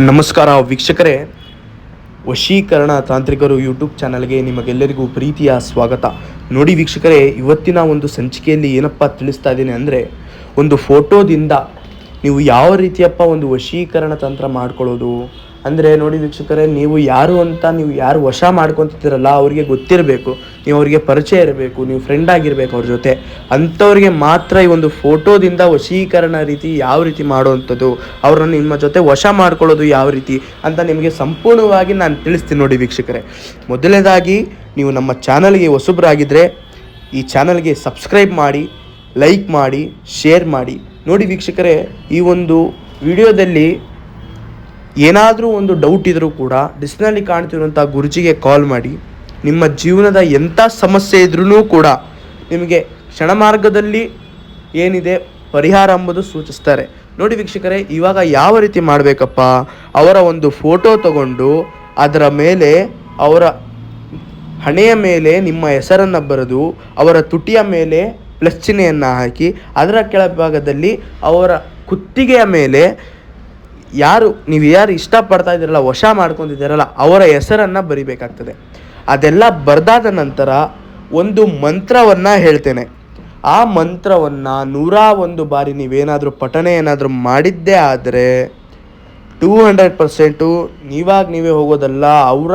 ನಮಸ್ಕಾರ ವೀಕ್ಷಕರೇ, ವಶೀಕರಣ ತಾಂತ್ರಿಕರು ಯೂಟ್ಯೂಬ್ ಚಾನಲ್ಗೆ ನಿಮಗೆಲ್ಲರಿಗೂ ಪ್ರೀತಿಯ ಸ್ವಾಗತ. ನೋಡಿ ವೀಕ್ಷಕರೇ, ಇವತ್ತಿನ ಒಂದು ಸಂಚಿಕೆಯಲ್ಲಿ ಏನಪ್ಪ ತಿಳಿಸ್ತಾ ಇದ್ದೀನಿ ಅಂದರೆ, ಒಂದು ಫೋಟೋದಿಂದ ನೀವು ಯಾವ ರೀತಿಯಪ್ಪ ಒಂದು ವಶೀಕರಣ ತಂತ್ರ ಮಾಡ್ಕೊಳ್ಳೋದು ಅಂದರೆ, ನೋಡಿ ವೀಕ್ಷಕರೇ, ನೀವು ಯಾರು ಅಂತ ನೀವು ಯಾರು ವಶ ಮಾಡ್ಕೊತಿದ್ದೀರಲ್ಲ ಅವರಿಗೆ ಗೊತ್ತಿರಬೇಕು, ನೀವು ಅವರಿಗೆ ಪರಿಚಯ ಇರಬೇಕು, ನೀವು ಫ್ರೆಂಡ್ ಆಗಿರಬೇಕು ಅವ್ರ ಜೊತೆ. ಅಂಥವ್ರಿಗೆ ಮಾತ್ರ ಈ ಒಂದು ಫೋಟೋದಿಂದ ವಶೀಕರಣ ರೀತಿ ಯಾವ ರೀತಿ ಮಾಡುವಂಥದ್ದು, ಅವ್ರನ್ನ ನಿಮ್ಮ ಜೊತೆ ವಶ ಮಾಡ್ಕೊಳ್ಳೋದು ಯಾವ ರೀತಿ ಅಂತ ನಿಮಗೆ ಸಂಪೂರ್ಣವಾಗಿ ನಾನು ತಿಳಿಸ್ತೀನಿ. ನೋಡಿ ವೀಕ್ಷಕರೇ, ಮೊದಲನೇದಾಗಿ ನೀವು ನಮ್ಮ ಚಾನಲ್ಗೆ ಹೊಸಬ್ರಾಗಿದ್ದರೆ ಈ ಚಾನಲ್ಗೆ ಸಬ್ಸ್ಕ್ರೈಬ್ ಮಾಡಿ, ಲೈಕ್ ಮಾಡಿ, ಶೇರ್ ಮಾಡಿ. ನೋಡಿ ವೀಕ್ಷಕರೇ, ಈ ಒಂದು ವಿಡಿಯೋದಲ್ಲಿ ಏನಾದರೂ ಒಂದು ಡೌಟ್ ಇದ್ದರೂ ಕೂಡ ಡಿಸ್ಪ್ಲೇನಲ್ಲಿ ಕಾಣ್ತಿರುವಂಥ ಗುರುಜಿಗೆ ಕಾಲ್ ಮಾಡಿ. ನಿಮ್ಮ ಜೀವನದ ಎಂಥ ಸಮಸ್ಯೆ ಇದ್ರೂ ಕೂಡ ನಿಮಗೆ ಕ್ಷಣ ಮಾರ್ಗದಲ್ಲಿ ಏನಿದೆ ಪರಿಹಾರ ಎಂಬುದು ಸೂಚಿಸ್ತಾರೆ. ನೋಡಿ ವೀಕ್ಷಕರೇ, ಇವಾಗ ಯಾವ ರೀತಿ ಮಾಡಬೇಕಪ್ಪ, ಅವರ ಒಂದು ಫೋಟೋ ತಗೊಂಡು ಅದರ ಮೇಲೆ ಅವರ ಹಣೆಯ ಮೇಲೆ ನಿಮ್ಮ ಹೆಸರನ್ನು ಬರೆದು ಅವರ ತುಟಿಯ ಮೇಲೆ ಪ್ಲಸ್ ಚಿಹ್ನೆಯನ್ನು ಹಾಕಿ ಅದರ ಕೆಳಭಾಗದಲ್ಲಿ ಅವರ ಕುತ್ತಿಗೆಯ ಮೇಲೆ ನೀವು ಯಾರು ಇಷ್ಟಪಡ್ತಾ ಇದ್ದೀರಲ್ಲ, ವಶ ಮಾಡ್ಕೊತಿದ್ದೀರಲ್ಲ, ಅವರ ಹೆಸರನ್ನು ಬರಿಬೇಕಾಗ್ತದೆ. ಅದೆಲ್ಲ ಬರೆದಾದ ನಂತರ ಒಂದು ಮಂತ್ರವನ್ನು ಹೇಳ್ತೇನೆ. ಆ ಮಂತ್ರವನ್ನು 101 ಬಾರಿ ನೀವೇನಾದರೂ ಪಠನೆ ಏನಾದರೂ ಮಾಡಿದ್ದೇ ಆದರೆ 200% ನೀವೇ ಹೋಗೋದಲ್ಲ,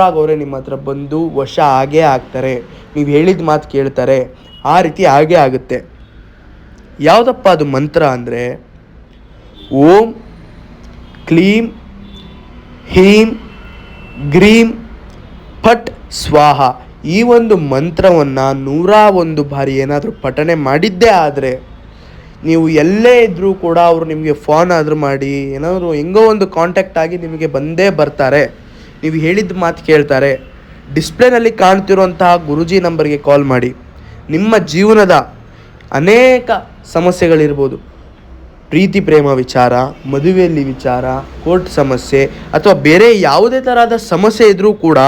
ಅವರೇ ನಿಮ್ಮ ಹತ್ರ ಬಂದು ವಶ ಆಗೇ ಆಗ್ತಾರೆ. ನೀವು ಹೇಳಿದ ಮಾತು ಕೇಳ್ತಾರೆ, ಆ ರೀತಿ ಆಗೇ ಆಗುತ್ತೆ. ಯಾವುದಪ್ಪ ಅದು ಮಂತ್ರ ಅಂದರೆ, ಓಂ ಕ್ಲೀಂ ಹೀಂ ಗ್ರೀಂ ಫಟ್ ಸ್ವಾಹ. ಈ ಒಂದು ಮಂತ್ರವನ್ನು 101 ಬಾರಿ ಏನಾದರೂ ಪಠನೆ ಮಾಡಿದ್ದೇ ಆದರೆ ನೀವು ಎಲ್ಲೇ ಇದ್ದರೂ ಕೂಡ ಅವರು ನಿಮಗೆ ಫೋನ್ ಆದರೂ ಮಾಡಿ ಏನಾದರೂ ಹೆಂಗೋ ಒಂದು ಕಾಂಟ್ಯಾಕ್ಟ್ ಆಗಿ ನಿಮಗೆ ಬಂದೇ ಬರ್ತಾರೆ. ನೀವು ಹೇಳಿದ ಮಾತು ಕೇಳ್ತಾರೆ. ಡಿಸ್ಪ್ಲೇನಲ್ಲಿ ಕಾಣ್ತಿರುವಂತಹ ಗುರುಜಿ ನಂಬರ್ಗೆ ಕಾಲ್ ಮಾಡಿ. ನಿಮ್ಮ ಜೀವನದ ಅನೇಕ ಸಮಸ್ಯೆಗಳಿರ್ಬೋದು, ಪ್ರೀತಿ ಪ್ರೇಮ ವಿಚಾರ, ಮದುವೆಯಲ್ಲಿ ವಿಚಾರ, ಕೋರ್ಟ್ ಸಮಸ್ಯೆ ಅಥವಾ ಬೇರೆ ಯಾವುದೇ ಥರದ ಸಮಸ್ಯೆ ಇದ್ದರೂ ಕೂಡ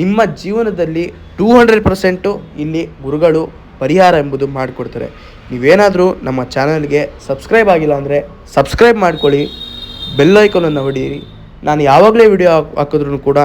ನಿಮ್ಮ ಜೀವನದಲ್ಲಿ 200% ಇಲ್ಲಿ ಗುರುಗಳು ಪರಿಹಾರ ಎಂಬುದು ಮಾಡಿಕೊಡ್ತಾರೆ. ನೀವೇನಾದರೂ ನಮ್ಮ ಚಾನಲ್ಗೆ ಸಬ್ಸ್ಕ್ರೈಬ್ ಆಗಿಲ್ಲ ಅಂದರೆ ಸಬ್ಸ್ಕ್ರೈಬ್ ಮಾಡ್ಕೊಳ್ಳಿ, ಬೆಲ್ ಐಕಾನನ್ನು ಹೊಡೀರಿ. ನಾನು ಯಾವಾಗಲೇ ವಿಡಿಯೋ ಹಾಕಿದ್ರೂ ಕೂಡ